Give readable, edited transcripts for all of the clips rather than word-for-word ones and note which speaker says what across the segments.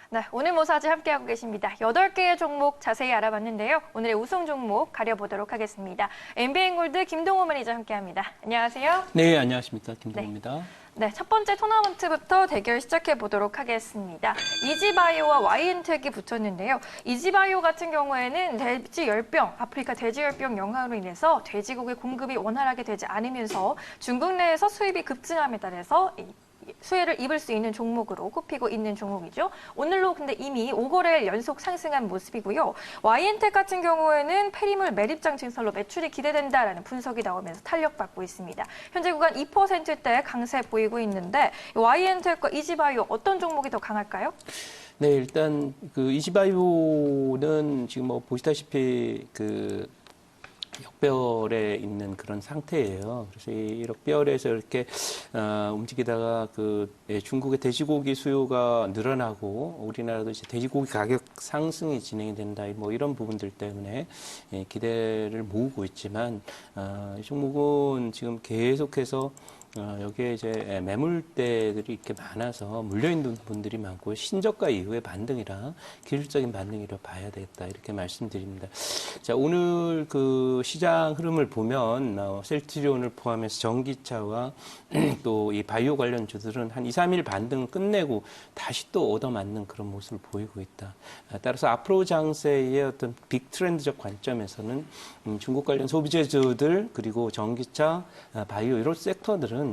Speaker 1: 네, 오늘 모사지 함께하고 계십니다. 8개의 종목 자세히 알아봤는데요. 오늘의 우승 종목 가려보도록 하겠습니다. MBN골드 김동호 매니저 함께합니다. 안녕하세요.
Speaker 2: 네, 안녕하십니까. 김동호입니다.
Speaker 1: 네, 첫 번째 토너먼트부터 대결 시작해보도록 하겠습니다. 이지바이오와 YN텍이 붙었는데요. 이지바이오 같은 경우에는 돼지열병, 아프리카 돼지열병 영향으로 인해서 돼지고기 공급이 원활하게 되지 않으면서 중국 내에서 수입이 급증함에 따라서 수혜를 입을 수 있는 종목으로 꼽히고 있는 종목이죠. 오늘로 근데 이미 5거래일 연속 상승한 모습이고요. YN텍 같은 경우에는 폐리물 매립장 증설로 매출이 기대된다라는 분석이 나오면서 탄력받고 있습니다. 현재 구간 2%대 강세 보이고 있는데 YN텍과 이지바이오 어떤 종목이 더 강할까요?
Speaker 2: 네, 일단 그 이지바이오는 지금 뭐 보시다시피 그 역배열에 있는 그런 상태예요. 그래서 이 역배열에서 이렇게 움직이다가 중국의 돼지고기 수요가 늘어나고 우리나라도 이제 돼지고기 가격 상승이 진행이 된다. 뭐 이런 부분들 때문에 기대를 모으고 있지만 이 종목은 지금 계속해서 여기에 이제 매물대들이 이렇게 많아서 물려있는 분들이 많고 신저가 이후의 반등이라 기술적인 반등이라 봐야 되겠다 이렇게 말씀드립니다. 자, 오늘 그 시장 흐름을 보면 셀트리온을 포함해서 전기차와 또 이 바이오 관련주들은 한 2, 3일 반등 끝내고 다시 또 얻어맞는 그런 모습을 보이고 있다. 따라서 앞으로 장세의 어떤 빅 트렌드적 관점에서는 중국 관련 소비재주들 그리고 전기차, 바이오 이런 섹터들은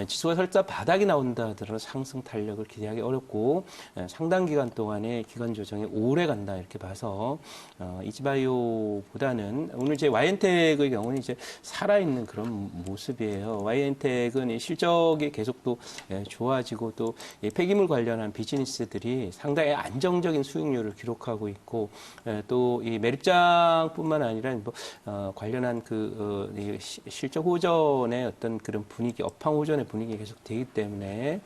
Speaker 2: 지수가 설사 바닥이 나온다 하더라도 상승 탄력을 기대하기 어렵고 상당 기간 동안의 기간 조정이 오래 간다 이렇게 봐서 이지바이오보다는 오늘 이제 YN텍의 경우는 이제 살아있는 그런 모습이에요. YN텍은 실적이 계속 또 좋아지고 또 폐기물 관련한 비즈니스들이 상당히 안정적인 수익률을 기록하고 있고 또 이 매립장뿐만 아니라 뭐 관련한 실적 호전의 어떤 그런 분위기, 업황 호전의 분위기가 계속 되기 때문에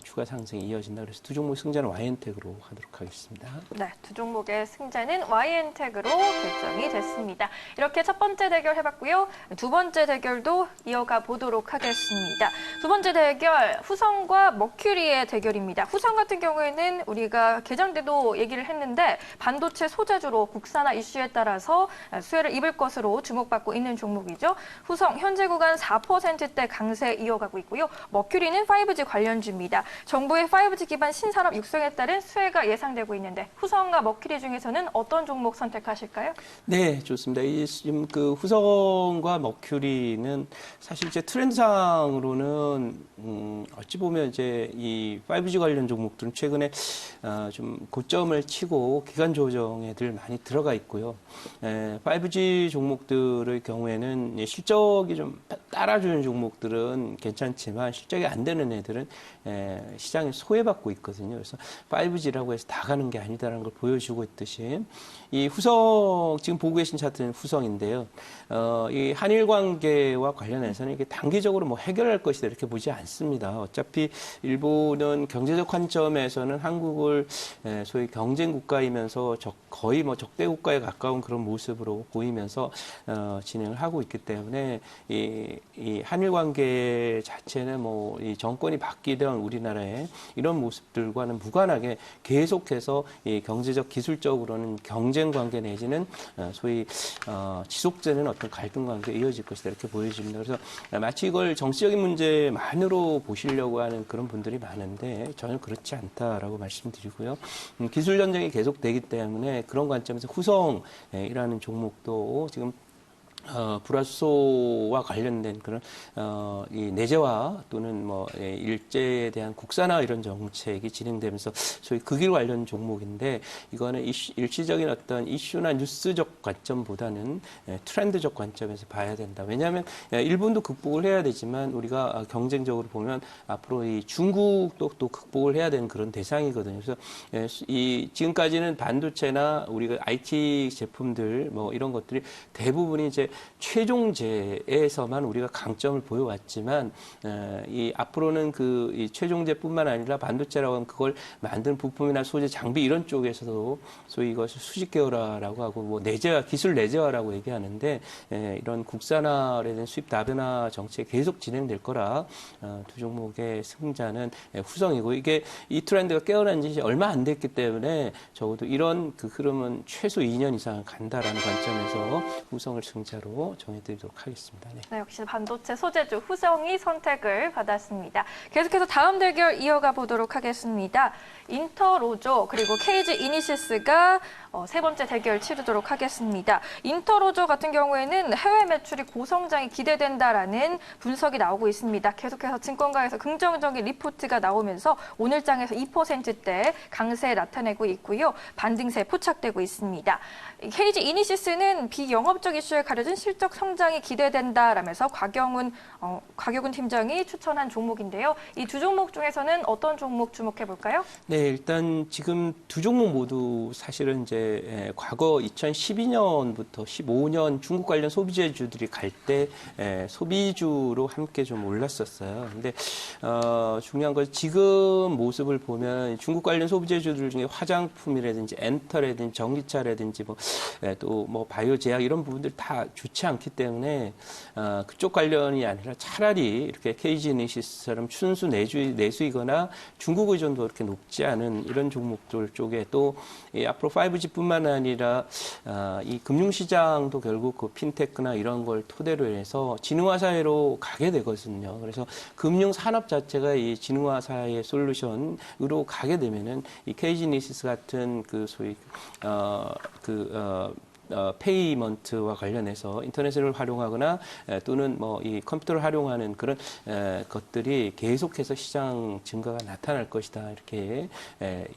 Speaker 2: 추가 상승이 이어진다. 그래서 두 종목 승자는 YN텍으로 하도록 하겠습니다.
Speaker 1: 네, 두 종목의 승자는 YN텍으로 결정이 됐습니다. 이렇게 첫 번째 대결 해봤고요. 두 번째 대결도 이어가 보도록 하겠습니다. 두 번째 대결, 후성과 머큐리의 대결입니다. 후성 같은 경우에는 우리가 개장 때도 얘기를 했는데 반도체 소재주로 국산화 이슈에 따라서 수혜를 입을 것으로 주목받고 있는 종목이죠. 후성 현재 구간 4%대 강세 이어가고 있고요. 머큐리는 5G 관련주입니다. 정부의 5G 기반 신산업 육성에 따른 수혜가 예상되고 있는데 후성과 머큐리 중에서는 어떤 종목 선택하실까요?
Speaker 2: 네, 좋습니다. 지금 그 후성과 머큐리는 사실 이제 트렌드상으로는 어찌 보면 이제 이 5G 관련 종목들은 최근에 좀 고점을 치고 기간 조정에 늘 많이 들어가 있고요. 5G 종목들의 경우에는 실적이 좀 따라주는 종목들은 괜찮지만 실적이 안 되는 애들은 시장에 소외받고 있거든요. 그래서 5G라고 해서 다 가는 게 아니다라는 걸 보여주고 있듯이 이 후성 지금 보고 계신 차트는 후성인데요. 이 한일 관계와 관련해서는 이게 단기적으로 뭐 해결할 것이다 이렇게 보지 않습니다. 어차피 일본은 경제적 관점에서는 한국을 소위 경쟁 국가이면서 거의 뭐 적대 국가에 가까운 그런 모습으로 보이면서 진행을 하고 있기 때문에 이 한일 관계 자체는 뭐 이 정권이 바뀌던 우리나라의 이런 모습들과는 무관하게 계속해서 이 경제적 기술적으로는 경쟁 관계 내지는 소위 지속되는 어떤 갈등 관계가 이어질 것이다 이렇게 보여집니다. 그래서 마치 이걸 정치적인 문제만으로 보시려고 하는 그런 분들이 많은데 전혀 그렇지 않다라고 말씀드리고요. 기술 전쟁이 계속되기 때문에 그런 관점에서 후성이라는 종목도 지금 불화수소와 관련된 그런 이 내재화 또는 뭐 일제에 대한 국산화 이런 정책이 진행되면서 소위 극일 관련 종목인데 이거는 일시적인 어떤 이슈나 뉴스적 관점보다는 트렌드적 관점에서 봐야 된다. 왜냐하면 일본도 극복을 해야 되지만 우리가 경쟁적으로 보면 앞으로 이 중국도 또 극복을 해야 되는 그런 대상이거든요. 그래서 이 지금까지는 반도체나 우리가 IT 제품들 뭐 이런 것들이 대부분이 이제 최종재에서만 우리가 강점을 보여왔지만 이 앞으로는 이 최종재뿐만 아니라 반도체라고 하면 그걸 만드는 부품이나 소재, 장비 이런 쪽에서도 소위 이것을 수직 계열화라고 하고 뭐 내재화, 기술 내재화라고 얘기하는데 이런 국산화에 대한 수입 다변화 정책이 계속 진행될 거라 두 종목의 승자는 후성이고 이게 이 트렌드가 깨어난 지 얼마 안 됐기 때문에 적어도 이런 그 흐름은 최소 2년 이상 간다라는 관점에서 후성을 승자로 정해드리도록 하겠습니다. 네.
Speaker 1: 네, 역시 반도체 소재주 후성이 선택을 받았습니다. 계속해서 다음 대결 이어가 보도록 하겠습니다. 인터로조 그리고 KG 이니시스가 세 번째 대결 치르도록 하겠습니다. 인터로조 같은 경우에는 해외 매출이 고성장이 기대된다라는 분석이 나오고 있습니다. 계속해서 증권가에서 긍정적인 리포트가 나오면서 오늘 장에서 2%대 강세 나타내고 있고요. 반등세 포착되고 있습니다. KG 이니시스는 비영업적 이슈에 가려진 실적 성장이 기대된다라면서 곽경훈 팀장이 추천한 종목인데요. 이 두 종목 중에서는 어떤 종목 주목해 볼까요?
Speaker 2: 네, 일단 지금 두 종목 모두 사실은 이제 과거 2012년부터 15년 중국 관련 소비재주들이 갈 때 소비주로 함께 좀 올랐었어요. 근데 중요한 건 지금 모습을 보면 중국 관련 소비재주들 중에 화장품이라든지 엔터라든지 전기차라든지 또 뭐 바이오 제약 이런 부분들 다 좋지 않기 때문에 그쪽 관련이 아니라 차라리 이렇게 KG 이니시스처럼 순수 내수이거나 중국 의존도 그렇게 높지 않은 이런 종목들 쪽에 또 앞으로 5G뿐만 아니라 이 금융시장도 결국 그 핀테크나 이런 걸 토대로 해서 진흥화 사회로 가게 되거든요. 그래서 금융 산업 자체가 이 진흥화 사회의 솔루션으로 가게 되면은 이 KG 이니시스 같은 그 소위 페이먼트와 관련해서 인터넷을 활용하거나 또는 뭐 이 컴퓨터를 활용하는 그런 것들이 계속해서 시장 증가가 나타날 것이다 이렇게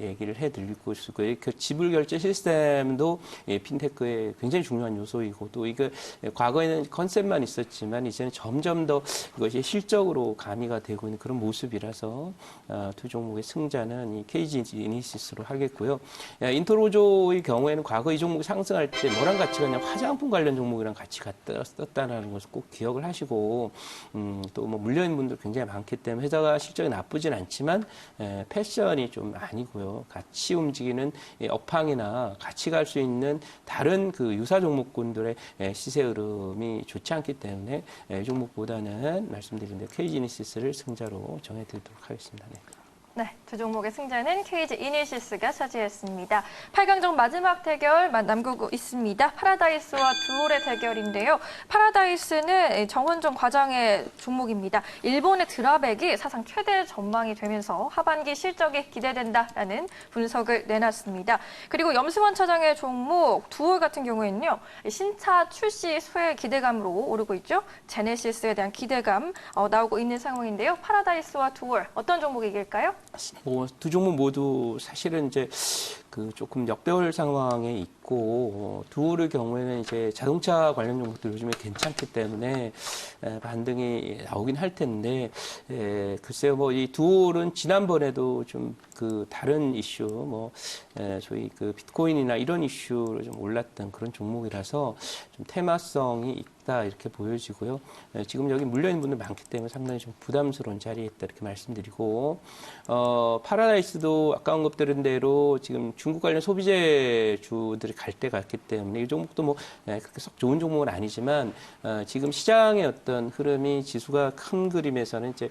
Speaker 2: 얘기를 해드리고 있고요. 그 지불 결제 시스템도 핀테크의 굉장히 중요한 요소이고 또 이거 과거에는 컨셉만 있었지만 이제는 점점 더 이것이 실적으로 가미가 되고 있는 그런 모습이라서 두 종목의 승자는 이 KG 이니시스로 하겠고요. 인터로조의 경우에는 과거 이 종목이 상승할 때 뭐랑 같이 가냐 화장품 관련 종목이랑 같이 떴다는 것을 꼭 기억을 하시고 또 뭐 물려인 분들 굉장히 많기 때문에 회사가 실적이 나쁘진 않지만 패션이 좀 아니고요. 같이 움직이는 업황이나 같이 갈 수 있는 다른 그 유사 종목군들의 시세 흐름이 좋지 않기 때문에 이 종목보다는 말씀드린 대로 KG 이니시스를 승자로 정해드리도록 하겠습니다. 네.
Speaker 1: 네, 두 종목의 승자는 KG 이니시스가 차지했습니다. 8강전 마지막 대결 남기고 있습니다. 파라다이스와 두올의 대결인데요. 파라다이스는 정원정 과장의 종목입니다. 일본의 드라백이 사상 최대 전망이 되면서 하반기 실적이 기대된다라는 분석을 내놨습니다. 그리고 염승원 차장의 종목 두올 같은 경우에는요. 신차 출시 수혜 기대감으로 오르고 있죠. 제네시스에 대한 기대감 나오고 있는 상황인데요. 파라다이스와 두올 어떤 종목이 이길까요?
Speaker 2: 두 종목 모두 사실은 이제 그 조금 역배열 상황에 있고 두올의 경우에는 이제 자동차 관련 종목도 요즘에 괜찮기 때문에 반등이 나오긴 할 텐데 글쎄요 뭐 이 두올은 지난번에도 좀 그 다른 이슈 소위 그 비트코인이나 이런 이슈로 좀 올랐던 그런 종목이라서 좀 테마성이 있다 이렇게 보여지고요. 지금 여기 물려있는 분들 많기 때문에 상당히 좀 부담스러운 자리에 있다 이렇게 말씀드리고 파라다이스도 아까 언급드린 대로 지금 중국 관련 소비재주들이 갈 때 갔기 때문에 이 종목도 뭐 그렇게 썩 좋은 종목은 아니지만 지금 시장의 어떤 흐름이 지수가 큰 그림에서는 이제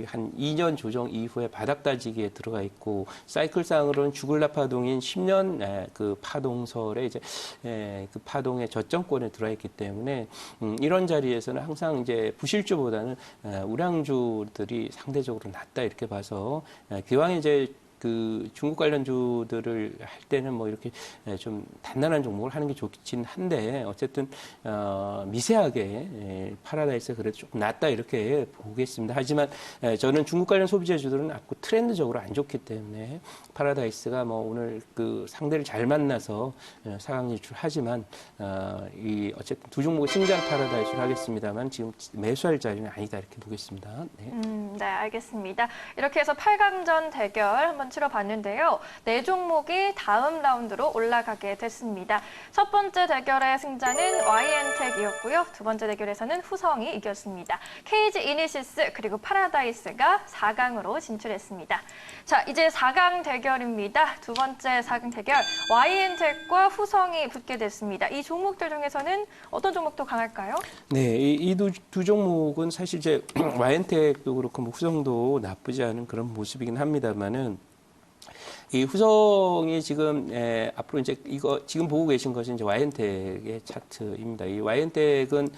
Speaker 2: 한 2년 조정 이후에 바닥 다지기에 들어가 있고 사이클상으로는 주글라 파동인 10년 그 파동설에 이제 그 파동의 저점권에 들어와 있기 때문에 이런 자리에서는 항상 이제 부실주보다는 우량주들이 상대적으로 낫다 이렇게 봐서 기왕에 이제 그 중국 관련주들을 할 때는 뭐 이렇게 좀 단단한 종목을 하는 게 좋긴 한데 어쨌든 미세하게 파라다이스가 그래도 조금 낫다 이렇게 보겠습니다. 하지만 저는 중국 관련 소비재주들은 앞으로 트렌드적으로 안 좋기 때문에 파라다이스가 뭐 오늘 그 상대를 잘 만나서 4강 진출하지만 이 어쨌든 두 종목의 승자는 파라다이스를 하겠습니다만 지금 매수할 자리는 아니다 이렇게 보겠습니다. 네.
Speaker 1: 네, 알겠습니다. 이렇게 해서 8강전 대결 한번 치러봤는데요. 네 종목이 다음 라운드로 올라가게 됐습니다. 첫 번째 대결의 승자는 YN텍이었고요. 두 번째 대결에서는 후성이 이겼습니다. KG 이니시스 그리고 파라다이스가 4강으로 진출했습니다. 자, 이제 4강 대결입니다. 두 번째 4강 대결 YN텍과 후성이 붙게 됐습니다. 이 종목들 중에서는 어떤 종목도 강할까요?
Speaker 2: 네, 이 두 종목은 사실 이제 와이엔텍도 그렇고 뭐 후성도 나쁘지 않은 그런 모습이긴 합니다만은 이 후성이 지금 앞으로 이제 이거 지금 보고 계신 것은 이제 와이엔텍의 차트입니다. 이 와이엔텍은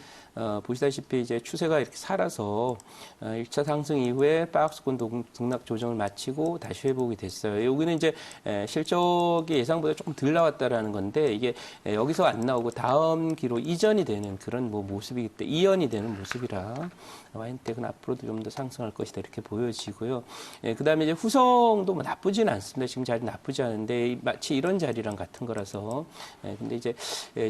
Speaker 2: 보시다시피 이제 추세가 이렇게 살아서 1차 상승 이후에 박스권 등락 조정을 마치고 다시 회복이 됐어요. 여기는 이제 실적이 예상보다 조금 덜 나왔다라는 건데 이게 여기서 안 나오고 다음 기로 이전이 되는 그런 뭐 모습이기 때문에 이연이 되는 모습이라 와이엔텍은 앞으로도 좀 더 상승할 것이다 이렇게 보여지고요. 그다음에 이제 후성도 뭐 나쁘지는 않습니다. 지금 자리 나쁘지 않은데 마치 이런 자리랑 같은 거라서 근데 이제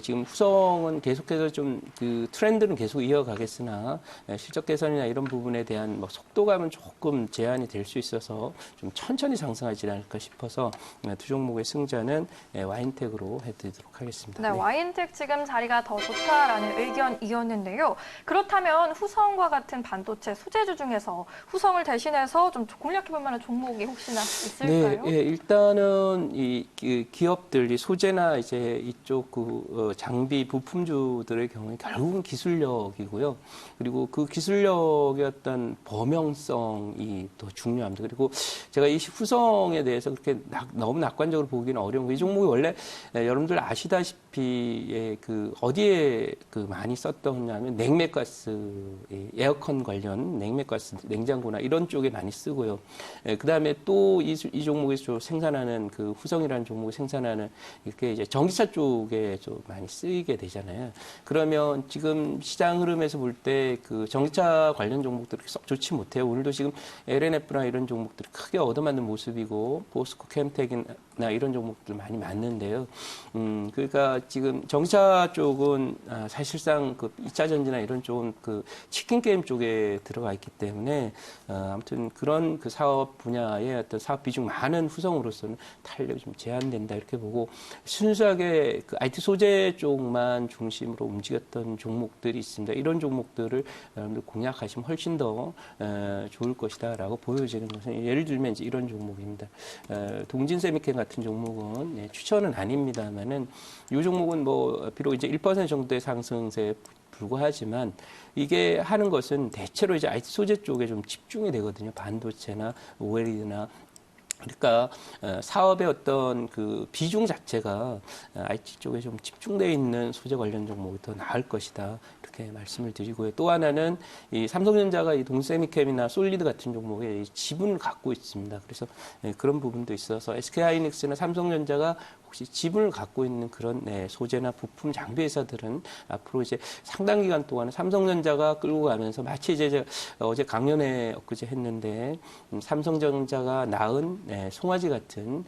Speaker 2: 지금 후성은 계속해서 좀 그 트렌드는 계속 이어가겠으나 실적 개선이나 이런 부분에 대한 뭐 속도감은 조금 제한이 될 수 있어서 좀 천천히 상승하지 않을까 싶어서 두 종목의 승자는 와이엔텍으로 해드리도록 하겠습니다.
Speaker 1: 네, 와이엔텍 지금 자리가 더 좋다라는 의견이었는데요. 그렇다면 후성과 같은 반도체 소재주 중에서 후성을 대신해서 좀 공략해볼 만한 종목이 혹시나 있을까요?
Speaker 2: 네, 일단은 이 기업들, 이 소재나 이제 이쪽 장비 부품주들의 경우에 결국은 기술력이고요. 그리고 그 기술력의 어떤 범용성이 더 중요합니다. 그리고 제가 이 후성에 대해서 그렇게 너무 낙관적으로 보기는 어려운 거. 이 종목이 원래 여러분들 아시다시피 그 어디에 그 많이 썼더냐면 냉매가스, 에어컨 관련 냉매가스, 냉장고나 이런 쪽에 많이 쓰고요. 그다음에 또 이 종목에서 생산하는 그 후성이라는 종목이 생산하는 이렇게 이제 전기차 쪽에 좀 많이 쓰이게 되잖아요. 그러면 지금 시장 흐름에서 볼 때 그 전기차 관련 종목들이 썩 좋지 못해요. 오늘도 지금 LNF나 이런 종목들이 크게 얻어맞는 모습이고 포스코 캠텍이나 이런 종목들 많이 맞는데요. 그러니까 지금 전기차 쪽은 사실상 그 2차 전지나 이런 쪽은 그 치킨 게임 쪽에 들어가 있기 때문에 아무튼 그런 그 사업 분야의 어떤 사업 비중 많은 후성으로서는 탄력이 좀 제한된다 이렇게 보고 순수하게 그 IT 소재 쪽만 중심으로 움직였던 종목들이 있습니다. 이런 종목들을 여러분들 공략하시면 훨씬 더 좋을 것이다라고 보여지는 것은 예를 들면 이제 이런 종목입니다. 동진 세미캠 같은 종목은 추천은 아닙니다만은 이 종목은 뭐 비록 이제 1% 정도의 상승세에 불과하지만 이게 하는 것은 대체로 이제 IT 소재 쪽에 좀 집중이 되거든요. 반도체나 OLED나 그러니까 사업의 어떤 그 비중 자체가 IT 쪽에 좀 집중되어 있는 소재 관련 종목이 더 나을 것이다. 이렇게 말씀을 드리고요. 또 하나는 이 삼성전자가 이 동세미캠이나 솔리드 같은 종목에 지분을 갖고 있습니다. 그래서 그런 부분도 있어서 SK하이닉스나 삼성전자가 혹시 지분을 갖고 있는 그런 소재나 부품 장비 회사들은 앞으로 이제 상당 기간 동안 삼성전자가 끌고 가면서 마치 이제 제가 어제 강연회 엊그제 했는데 삼성전자가 낳은 송아지 같은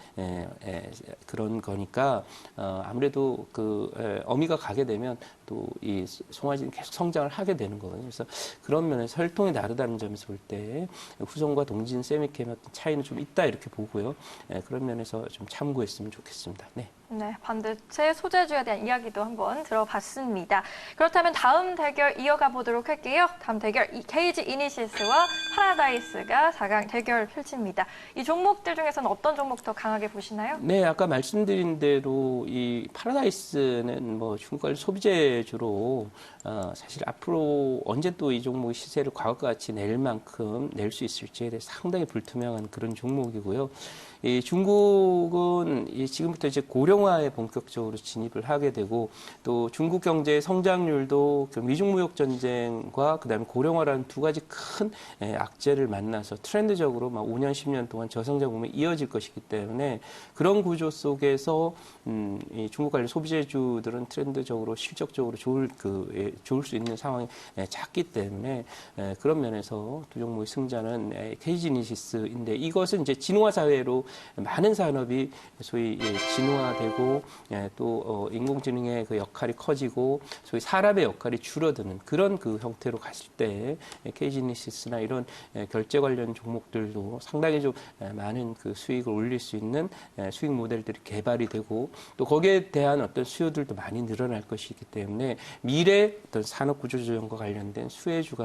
Speaker 2: 그런 거니까 아무래도 그 어미가 가게 되면 또 이 송아지는 계속 성장을 하게 되는 거거든요. 그래서 그런 면에서 혈통이 다르다는 점에서 볼 때 후성과 동진 세미캠의 어떤 차이는 좀 있다 이렇게 보고요. 그런 면에서 좀 참고했으면 좋겠습니다. 네.
Speaker 1: 네, 반도체 소재주에 대한 이야기도 한번 들어봤습니다. 그렇다면 다음 대결 이어가 보도록 할게요. 다음 대결 KG 이니시스와 파라다이스가 4강 대결 펼칩니다. 이 종목들 중에서는 어떤 종목 더 강하게 보시나요?
Speaker 2: 네, 아까 말씀드린 대로 이 파라다이스는 뭐 중국 관련 소비재주로 사실 앞으로 언제 또 이 종목의 시세를 과거과 같이 낼 만큼 낼 수 있을지에 대해 상당히 불투명한 그런 종목이고요. 이 중국은 지금부터 이제 고령화에 본격적으로 진입을 하게 되고 또 중국 경제의 성장률도 그 미중 무역 전쟁과 그다음에 고령화라는 두 가지 큰 악재를 만나서 트렌드적으로 막 5년, 10년 동안 저성장 보면 이어질 것이기 때문에 그런 구조 속에서 이 중국 관련 소비재주들은 트렌드적으로 실적적으로 좋을 수 있는 상황이 작기 때문에 그런 면에서 두 종목의 승자는 KG이니시스인데 이것은 이제 진화 사회로 많은 산업이 소위 진화되고 되고 또 인공지능의 그 역할이 커지고 소위 사람의 역할이 줄어드는 그런 그 형태로 갔을 때 KG니시스나 이런 결제 관련 종목들도 상당히 좀 많은 그 수익을 올릴 수 있는 수익 모델들이 개발이 되고 또 거기에 대한 어떤 수요들도 많이 늘어날 것이기 때문에 미래 어떤 산업 구조 조정과 관련된 수혜주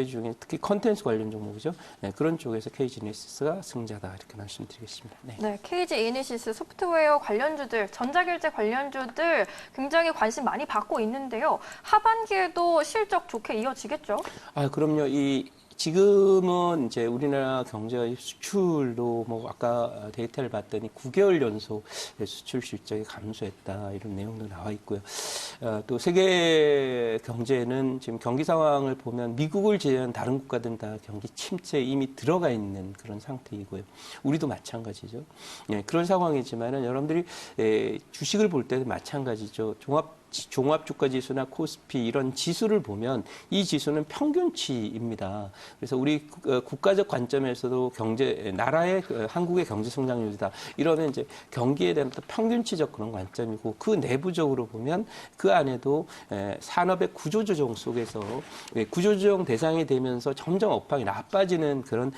Speaker 2: 중에 특히 컨텐츠 관련 종목이죠. 그런 쪽에서 KG니시스가 승자다 이렇게 말씀드리겠습니다. 네.
Speaker 1: 네, KG 이니시스 소프트웨어 관련주들, 전자결제 관련주들 굉장히 관심 많이 받고 있는데요. 하반기에도 실적 좋게 이어지겠죠?
Speaker 2: 그럼요. 지금은 이제 우리나라 경제의 수출도 뭐 아까 데이터를 봤더니 9개월 연속 수출 실적이 감소했다 이런 내용도 나와 있고요. 또 세계 경제는 지금 경기 상황을 보면 미국을 제외한 다른 국가들은 다 경기 침체에 이미 들어가 있는 그런 상태이고요. 우리도 마찬가지죠. 그런 상황이지만은 여러분들이 주식을 볼 때도 마찬가지죠. 종합주가 지수나 코스피 이런 지수를 보면 이 지수는 평균치입니다. 그래서 우리 국가적 관점에서도 나라의 한국의 경제 성장률이다. 이러면 이제 경기에 대한 평균치적 그런 관점이고 그 내부적으로 보면 그 안에도 산업의 구조조정 속에서 구조조정 대상이 되면서 점점 업황이 나빠지는 그런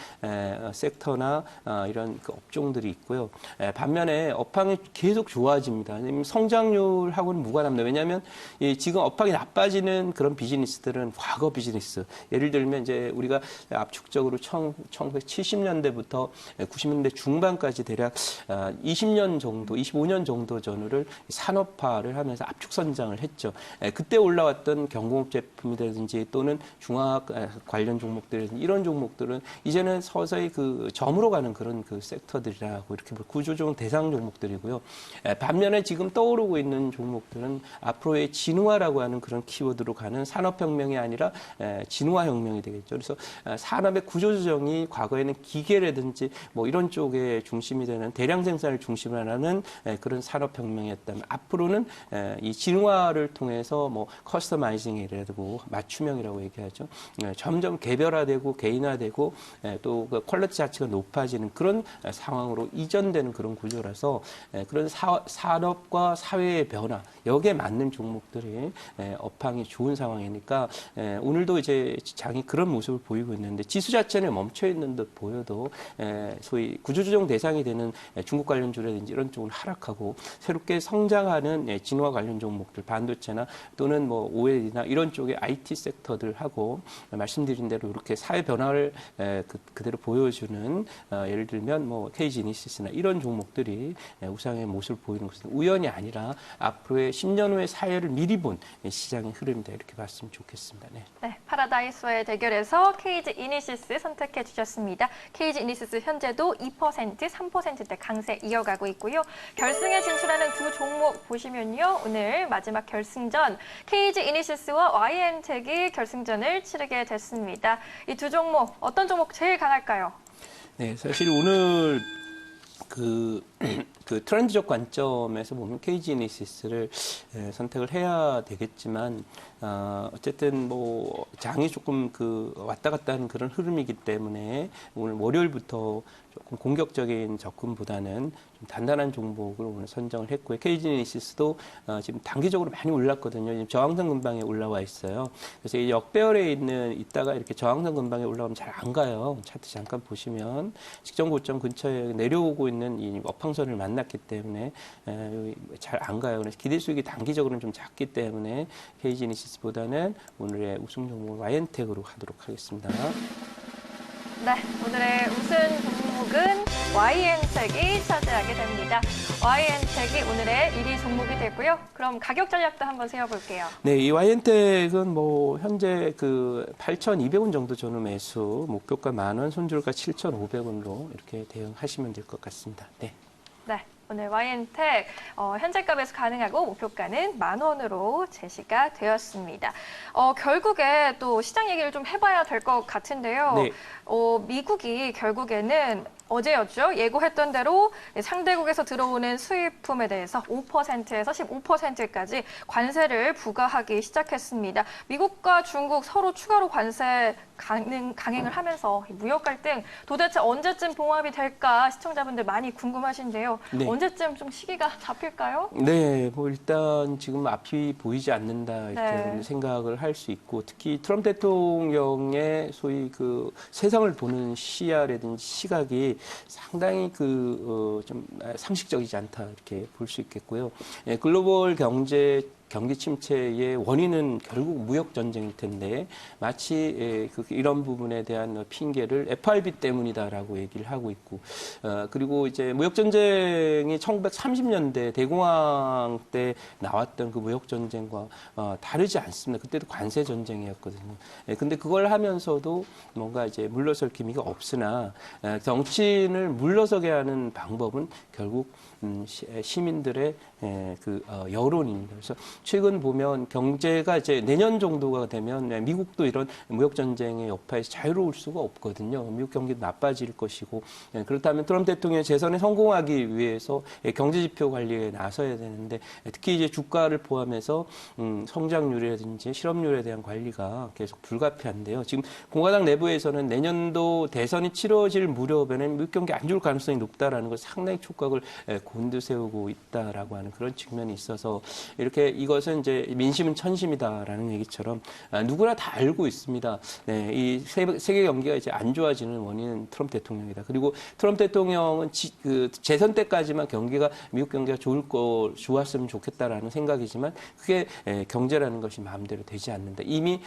Speaker 2: 섹터나 이런 그 업종들이 있고요. 반면에 업황이 계속 좋아집니다. 성장률하고는 무관합니다. 왜냐하면 지금 업황이 나빠지는 그런 비즈니스들은 과거 비즈니스. 예를 들면 이제 우리가 압축적으로 1970년대부터 90년대 중반까지 대략 20년 정도, 25년 정도 전후를 산업화를 하면서 압축 선장을 했죠. 그때 올라왔던 경공업 제품이라든지 또는 중화학 관련 종목들이라든지 이런 종목들은 이제는 서서히 그 점으로 가는 그런 그 섹터들이라고 이렇게 구조조정 대상 종목들이고요. 반면에 지금 떠오르고 있는 종목들은 앞으로의 진화라고 하는 그런 키워드로 가는 산업혁명이 아니라 진화혁명이 되겠죠. 그래서 산업의 구조조정이 과거에는 기계라든지 뭐 이런 쪽에 중심이 되는 대량 생산을 중심으로 하는 그런 산업혁명이었다면 앞으로는 이 진화를 통해서 뭐 커스터마이징이라고 맞춤형이라고 얘기하죠. 점점 개별화되고 개인화되고 또 그 퀄리티 자체가 높아지는 그런 상황으로 이전되는 그런 구조라서 그런 산업과 사회의 변화 여기에 맞는 종목들이 업황이 좋은 상황이니까 오늘도 이제 장이 그런 모습을 보이고 있는데 지수 자체는 멈춰 있는 듯 보여도 소위 구조조정 대상이 되는 중국 관련주라든지 이런 쪽은 하락하고 새롭게 성장하는 진화 관련 종목들 반도체나 또는 뭐 OLED나 이런 쪽의 IT 섹터들하고 말씀드린 대로 이렇게 사회 변화를 그대로 보여주는 예를 들면 뭐 KG니시스나 이런 종목들이 우상의 모습을 보이는 것은 우연이 아니라 앞으로의 10년 후의 사회를 미리 본 시장의 흐름이다 이렇게 봤으면 좋겠습니다.
Speaker 1: 네, 파라다이스와의 대결에서 KG 이니시스 선택해 주셨습니다. KG 이니시스 현재도 2%, 3%대 강세 이어가고 있고요. 결승에 진출하는 두 종목 보시면요. 오늘 마지막 결승전 KG 이니시스와 YN텍이 결승전을 치르게 됐습니다. 이 두 종목 어떤 종목 제일 강할까요?
Speaker 2: 네, 사실 오늘 그 트렌드적 관점에서 보면 KG니시스를 선택을 해야 되겠지만 어쨌든 뭐 장이 조금 왔다 갔다 하는 그런 흐름이기 때문에 오늘 월요일부터 조금 공격적인 접근보다는 좀 단단한 종목을 오늘 선정을 했고요. KG니시스도 지금 단기적으로 많이 올랐거든요. 지금 저항선 근방에 올라와 있어요. 그래서 이 역배열에 있다가 이렇게 저항선 근방에 올라오면 잘 안 가요. 차트 잠깐 보시면 직전 고점 근처에 내려오고 있는 이 업황선을 만났기 때문에 잘 안 가요. 그래서 기대 수익이 단기적으로는 좀 작기 때문에 KG니시스보다는 오늘의 우승 종목 YN텍으로 하도록 하겠습니다.
Speaker 1: 네, 오늘의 우승 종목은 YN텍이 차지하게 됩니다. YN텍이 오늘의 1위 종목이 됐고요. 그럼 가격 전략도 한번 세워볼게요.
Speaker 2: 네, 이 YN텍은 뭐 현재 8,200원 정도 전후 매수, 목표가 10,000원, 손절가 7,500원으로 이렇게 대응하시면 될 것 같습니다. 네.
Speaker 1: 네. 오늘 YN텍 현재 값에서 가능하고 목표가는 10,000원으로 제시가 되었습니다. 결국에 또 시장 얘기를 좀 해봐야 될 것 같은데요.
Speaker 2: 네.
Speaker 1: 미국이 결국에는 어제였죠. 예고했던 대로 상대국에서 들어오는 수입품에 대해서 5%에서 15%까지 관세를 부과하기 시작했습니다. 미국과 중국 서로 추가로 관세 강행을 하면서 무역 갈등 도대체 언제쯤 봉합이 될까 시청자분들 많이 궁금하신데요.
Speaker 2: 네.
Speaker 1: 언제쯤 좀 시기가 잡힐까요?
Speaker 2: 네, 뭐 일단 지금 앞이 보이지 않는다 이렇게
Speaker 1: 네.
Speaker 2: 생각을 할 수 있고 특히 트럼프 대통령의 소위 그 세상을 보는 시야라든지 시각이 상당히 좀 상식적이지 않다 이렇게 볼 수 있겠고요. 예, 글로벌 경기 침체의 원인은 결국 무역 전쟁일 텐데 마치 이런 부분에 대한 핑계를 FRB 때문이다라고 얘기를 하고 있고 그리고 이제 무역 전쟁이 1930년대 대공황 때 나왔던 그 무역 전쟁과 다르지 않습니다. 그때도 관세 전쟁이었거든요. 근데 그걸 하면서도 뭔가 이제 물러설 기미가 없으나 정치인을 물러서게 하는 방법은 결국 시민들의 여론입니다. 그래서 최근 보면 경제가 이제 내년 정도가 되면 미국도 이런 무역 전쟁의 여파에서 자유로울 수가 없거든요. 미국 경기도 나빠질 것이고 그렇다면 트럼프 대통령의 재선에 성공하기 위해서 경제 지표 관리에 나서야 되는데 특히 이제 주가를 포함해서 성장률이라든지 실업률에 대한 관리가 계속 불가피한데요. 지금 공화당 내부에서는 내년도 대선이 치러질 무렵에는 미국 경기 안 좋을 가능성이 높다라는 걸 상당히 촉각을 곤두세우고 있다라고 하는 그런 측면이 있어서 이렇게 이것은 이제 민심은 천심이다라는 얘기처럼 누구나 다 알고 있습니다. 네, 이 세계 경기가 이제 안 좋아지는 원인은 트럼프 대통령이다. 그리고 트럼프 대통령은 재선 때까지만 경기가 미국 경기가 좋았으면 좋겠다라는 생각이지만 그게 경제라는 것이 마음대로 되지 않는다. 이미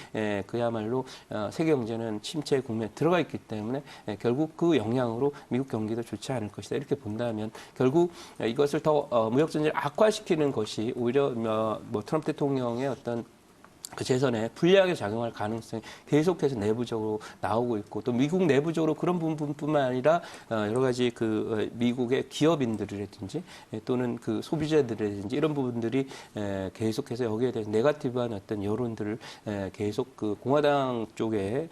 Speaker 2: 그야말로 세계 경제는 침체 국면에 들어가 있기 때문에 결국 그 영향으로 미국 경기도 좋지 않을 것이다. 이렇게 본다면 결국 이것을 더 무역 전쟁을 악화시키는 것이 오히려 트럼프 대통령의 어떤 그 재선에 불리하게 작용할 가능성이 계속해서 내부적으로 나오고 있고 또 미국 내부적으로 그런 부분뿐만 아니라 여러 가지 미국의 기업인들이라든지 또는 그 소비자들이라든지 이런 부분들이 계속해서 여기에 대해서 네거티브한 어떤 여론들을 계속 그 공화당 쪽에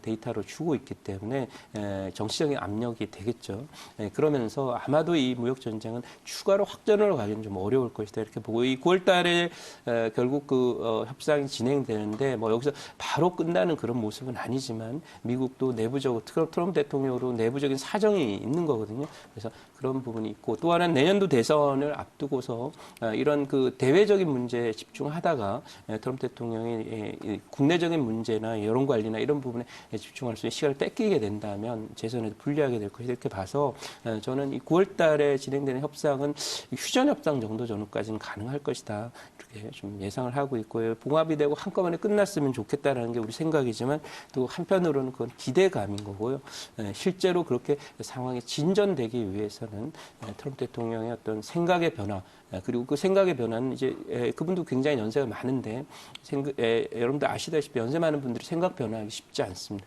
Speaker 2: 데이터로 주고 있기 때문에 정치적인 압력이 되겠죠. 그러면서 아마도 이 무역 전쟁은 추가로 확전을 가기는 좀 어려울 것이다 이렇게 보고 이 9월 달에 결국 협상이 진행되는데 여기서 바로 끝나는 그런 모습은 아니지만 미국도 내부적으로 트럼프 대통령으로 내부적인 사정이 있는 거거든요. 그래서 그런 부분이 있고 또 하나는 내년도 대선을 앞두고서 이런 그 대외적인 문제에 집중하다가 트럼프 대통령이 국내적인 문제나 여론 관리나 이런 부분에 집중할 수 있는 시간을 뺏기게 된다면 재선에도 불리하게 될 것이다 이렇게 봐서 저는 이 9월 달에 진행되는 협상은 휴전 협상 정도 전후까지는 가능할 것이다 이렇게 좀 예상을 하고 있고요. 봉합이 되고 한꺼번에 끝났으면 좋겠다라는 게 우리 생각이지만 또 한편으로는 그건 기대감인 거고요. 실제로 그렇게 상황이 진전되기 위해서는 트럼프 대통령의 어떤 생각의 변화 그리고 그 생각의 변화는 이제 그분도 굉장히 연세가 많은데 여러분들 아시다시피 연세 많은 분들이 생각 변화하기 쉽지 않습니다.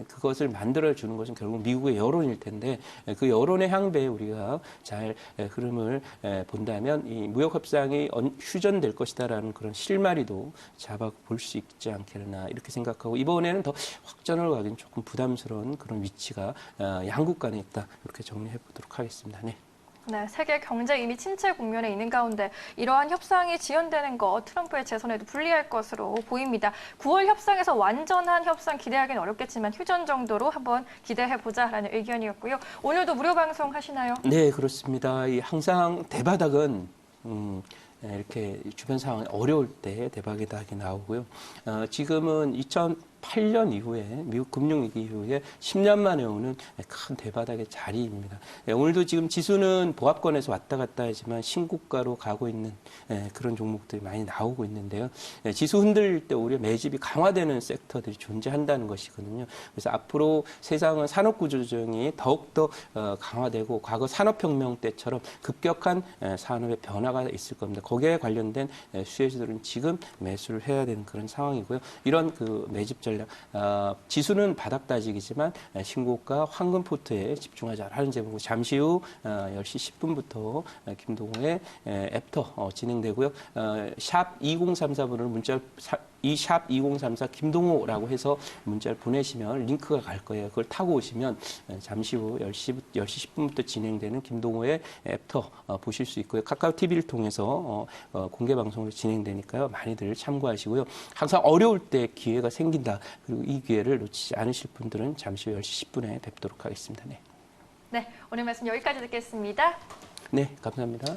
Speaker 2: 그것을 만들어주는 것은 결국 미국의 여론일 텐데 그 여론의 향배에 우리가 잘 흐름을 본다면 이 무역 협상이 휴전될 것이다라는 그런 실마리도 잡아 볼 수 있지 않겠나 이렇게 생각하고 이번에는 더 확전을 가긴 조금 부담스러운 그런 위치가 양국 간에 있다 이렇게 정리해 보도록 하겠습니다. 네.
Speaker 1: 네, 세계 경제 이미 침체 국면에 있는 가운데 이러한 협상이 지연되는 것 트럼프의 재선에도 불리할 것으로 보입니다. 9월 협상에서 완전한 협상 기대하기는 어렵겠지만 휴전 정도로 한번 기대해보자라는 의견이었고요. 오늘도 무료 방송 하시나요?
Speaker 2: 네, 그렇습니다. 항상 대바닥은 이렇게 주변 상황이 어려울 때 대박이다하게 나오고요. 지금은 2008년 이후에 미국 금융위기 이후에 10년 만에 오는 큰 대바닥의 자리입니다. 오늘도 지금 지수는 보합권에서 왔다 갔다 하지만 신고가로 가고 있는 그런 종목들이 많이 나오고 있는데요. 지수 흔들릴 때 오히려 매집이 강화되는 섹터들이 존재한다는 것이거든요. 그래서 앞으로 세상은 산업구조조정이 더욱더 강화되고 과거 산업혁명 때처럼 급격한 산업의 변화가 있을 겁니다. 거기에 관련된 수혜주들은 지금 매수를 해야 되는 그런 상황이고요. 이런 그 매집 전략, 지수는 바닥 다지기지만 신고가 황금 포트에 집중하자라는 제목으로 잠시 후 10시 10분부터 김동호의 애프터 진행되고요. 샵 2034번으로 문자 이 샵 2034 김동호라고 해서 문자를 보내시면 링크가 갈 거예요. 그걸 타고 오시면 잠시 후 10시 10분부터 진행되는 김동호의 애프터 보실 수 있고요. 카카오 TV를 통해서 공개 방송으로 진행되니까요. 많이들 참고하시고요. 항상 어려울 때 기회가 생긴다. 그리고 이 기회를 놓치지 않으실 분들은 잠시 후 10시 10분에 뵙도록 하겠습니다. 네.
Speaker 1: 네, 오늘 말씀 여기까지 듣겠습니다.
Speaker 2: 네, 감사합니다.